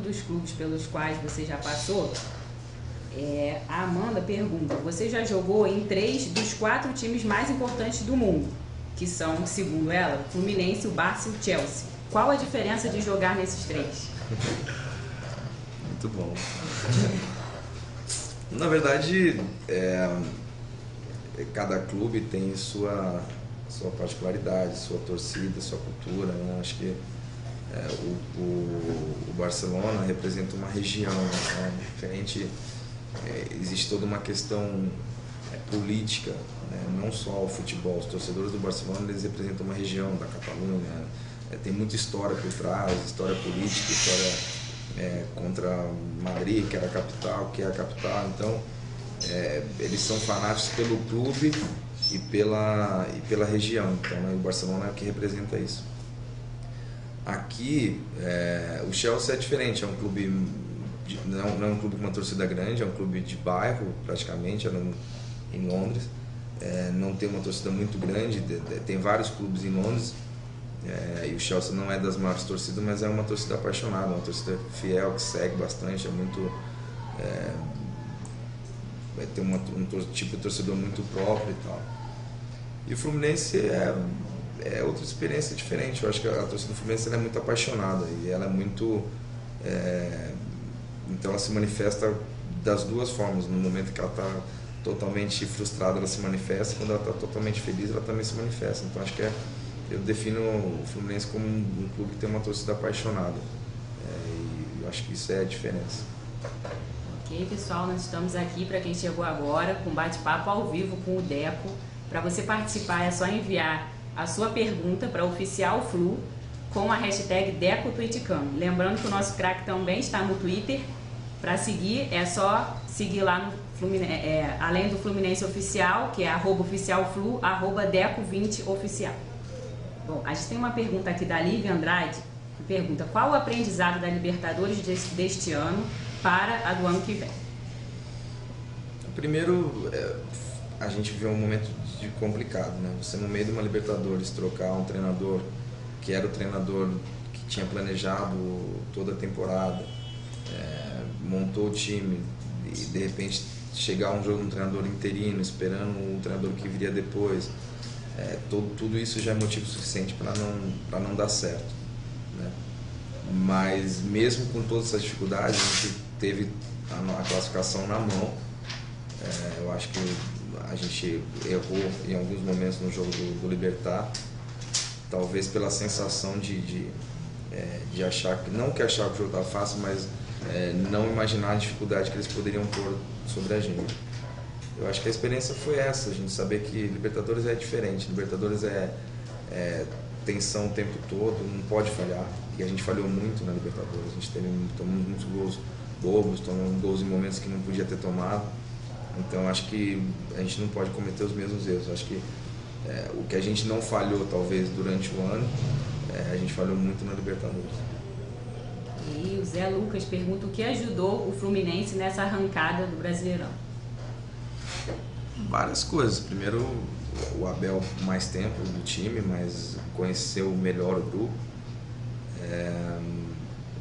dos clubes pelos quais você já passou, a Amanda pergunta: você já jogou em 3 dos 4 times mais importantes do mundo, que são, segundo ela, o Fluminense, o Barça e o Chelsea. Qual a diferença de jogar nesses 3? Muito bom. Na verdade, cada clube tem sua particularidade, sua torcida, sua cultura, né? Acho que o Barcelona representa uma região, né? Diferente, existe toda uma questão política, né? Não só o futebol. Os torcedores do Barcelona, eles representam uma região da Catalunha, tem muita história por trás, história política, história contra Madrid, que era a capital, que é a capital. Então, eles são fanáticos pelo clube e pela região. Então, né, o Barcelona é o que representa isso. Aqui, o Chelsea é diferente, é um clube, não é um clube com uma torcida grande, é um clube de bairro, praticamente, em Londres. Não tem uma torcida muito grande, tem vários clubes em Londres, e o Chelsea não é das maiores torcidas, mas é uma torcida apaixonada, uma torcida fiel, que segue bastante, tem um tipo de torcedor muito próprio e tal. E o Fluminense é outra experiência diferente. Eu acho que a torcida do Fluminense é muito apaixonada e ela é muito... então ela se manifesta das duas formas. No momento que ela está totalmente frustrada, ela se manifesta. Quando ela está totalmente feliz, ela também se manifesta. Então acho que eu defino o Fluminense como um clube que tem uma torcida apaixonada. E eu acho que isso é a diferença. Ok, pessoal, nós estamos aqui, para quem chegou agora, com bate-papo ao vivo com o Deco. Para você participar é só enviar a sua pergunta para Oficial Flu com a hashtag DecoTweetCam. Lembrando que o nosso craque também está no Twitter. Para seguir é só seguir lá no Fluminense, além do Fluminense Oficial, que é @oficialflu, @deco20oficial. Bom, a gente tem uma pergunta aqui da Lívia Andrade, que pergunta: qual o aprendizado da Libertadores deste ano para a do ano que vem? Primeiro, a gente viveu um momento complicado, né? Você, no meio de uma Libertadores, trocar um treinador que era o treinador que tinha planejado toda a temporada, montou o time e de repente chegar um jogo de um treinador interino, esperando um treinador que viria depois, tudo isso já é motivo suficiente para não dar certo, né? Mas mesmo com todas essas dificuldades, a gente teve a classificação na mão. Eu acho que a gente errou em alguns momentos no jogo do Libertad, talvez pela sensação de achar que, não que achar que o jogo estava fácil, mas não imaginar a dificuldade que eles poderiam pôr sobre a gente. Eu acho que a experiência foi essa, a gente saber que Libertadores é diferente, Libertadores é tensão o tempo todo, não pode falhar, e a gente falhou muito na Libertadores, a gente tomou muitos gols bobos, tomamos gols em momentos que não podia ter tomado. Então acho que a gente não pode cometer os mesmos erros. Acho que o que a gente não falhou talvez durante o ano, a gente falhou muito na Libertadores. E o Zé Lucas pergunta o que ajudou o Fluminense nessa arrancada do Brasileirão. Várias coisas. Primeiro, o Abel mais tempo do time, mas conheceu melhor o grupo.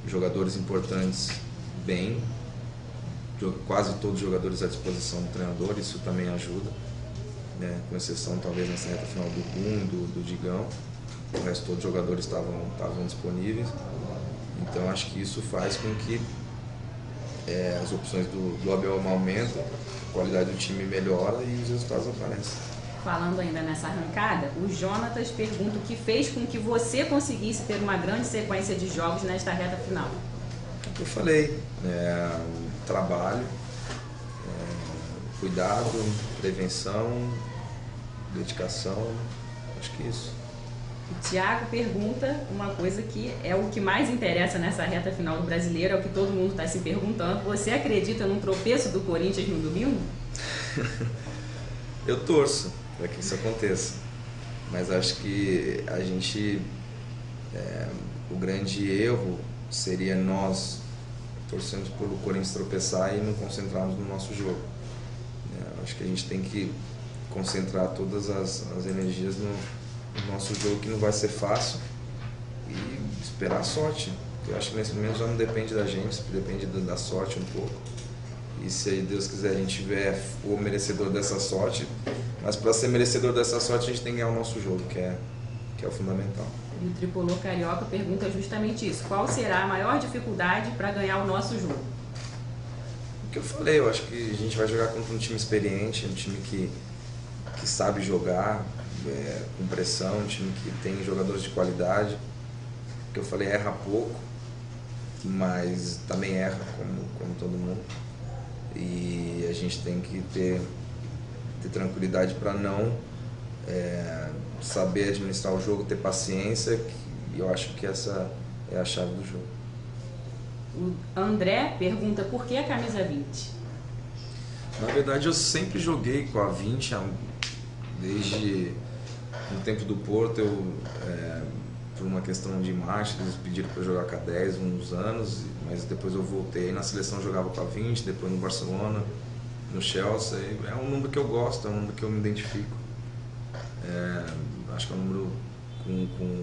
Jogadores importantes bem. Quase todos os jogadores à disposição do treinador, isso também ajuda, né? Com exceção talvez nessa reta final do Gun, do Digão, o resto todos os jogadores estavam disponíveis. Então acho que isso faz com que as opções do Abel aumentam, a qualidade do time melhora e os resultados aparecem. Falando ainda nessa arrancada, o Jonatas pergunta o que fez com que você conseguisse ter uma grande sequência de jogos nesta reta final. É o que eu falei, trabalho, cuidado, prevenção, dedicação, acho que isso. O Thiago pergunta uma coisa que é o que mais interessa nessa reta final do Brasileiro, é o que todo mundo está se perguntando: você acredita num tropeço do Corinthians no domingo? Eu torço para que isso aconteça, mas acho que a gente, o grande erro seria nós torcemos pelo Corinthians tropeçar e não concentrarmos no nosso jogo. Acho que a gente tem que concentrar todas as energias no nosso jogo, que não vai ser fácil, e esperar a sorte. Eu acho que nesse momento já não depende da gente, depende da sorte um pouco. E se aí Deus quiser a gente tiver o merecedor dessa sorte, mas para ser merecedor dessa sorte a gente tem que ganhar o nosso jogo, que é o fundamental. E o tricolor carioca pergunta justamente isso: qual será a maior dificuldade para ganhar o nosso jogo? O que eu falei, eu acho que a gente vai jogar contra um time experiente, um time que sabe jogar com pressão, um time que tem jogadores de qualidade. O que eu falei, erra pouco, mas também erra como todo mundo. E a gente tem que ter tranquilidade para não saber administrar o jogo, ter paciência, e eu acho que essa é a chave do jogo. O André pergunta por que a camisa 20? Na verdade eu sempre joguei com a 20, desde o tempo do Porto, por uma questão de marcha, eles pediram para eu jogar com a 10 uns anos, mas depois eu voltei. Na seleção eu jogava com a 20, depois no Barcelona, no Chelsea. É um número que eu gosto, é um número que eu me identifico. Acho que é um número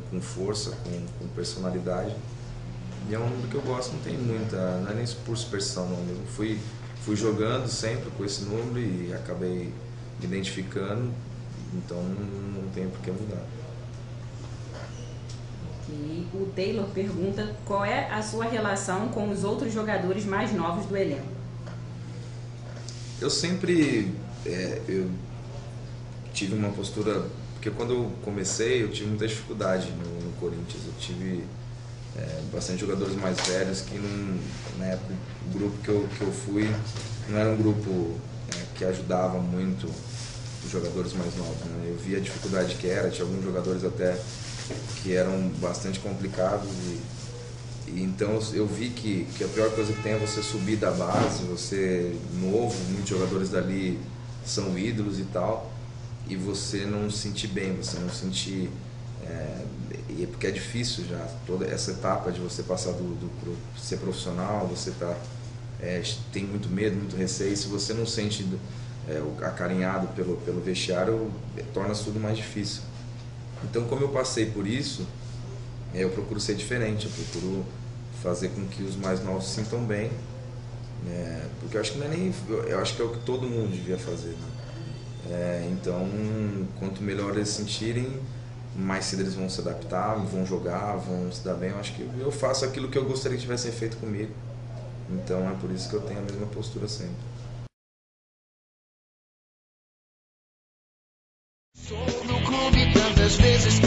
com força, com personalidade. E é um número que eu gosto, não tem muita, não é nem por superstição não mesmo. Fui jogando sempre com esse número e acabei me identificando, então não tem por que mudar. E o Taylor pergunta qual é a sua relação com os outros jogadores mais novos do elenco. Eu sempre eu tive uma postura, porque quando eu comecei eu tive muita dificuldade no Corinthians. Eu tive bastante jogadores mais velhos que na época o grupo que eu fui não era um grupo que ajudava muito os jogadores mais novos, né? Eu via a dificuldade que era, tinha alguns jogadores até que eram bastante complicados e então eu vi que a pior coisa que tem é você subir da base, você novo, muitos jogadores dali são ídolos e tal, e você não se sentir bem, você não sentir porque é difícil já toda essa etapa de você passar pro ser profissional, você tem muito medo, muito receio. Se você não sente acarinhado pelo vestiário, torna tudo mais difícil. Então, como eu passei por isso, eu procuro ser diferente, eu procuro fazer com que os mais novos se sintam bem, porque eu acho que não é nem, eu acho que é o que todo mundo devia fazer, né? Então, quanto melhor eles se sentirem, mais cedo eles vão se adaptar, vão jogar, vão se dar bem. Eu acho que eu faço aquilo que eu gostaria que tivessem feito comigo, então é por isso que eu tenho a mesma postura sempre. Sou no clube tantas vezes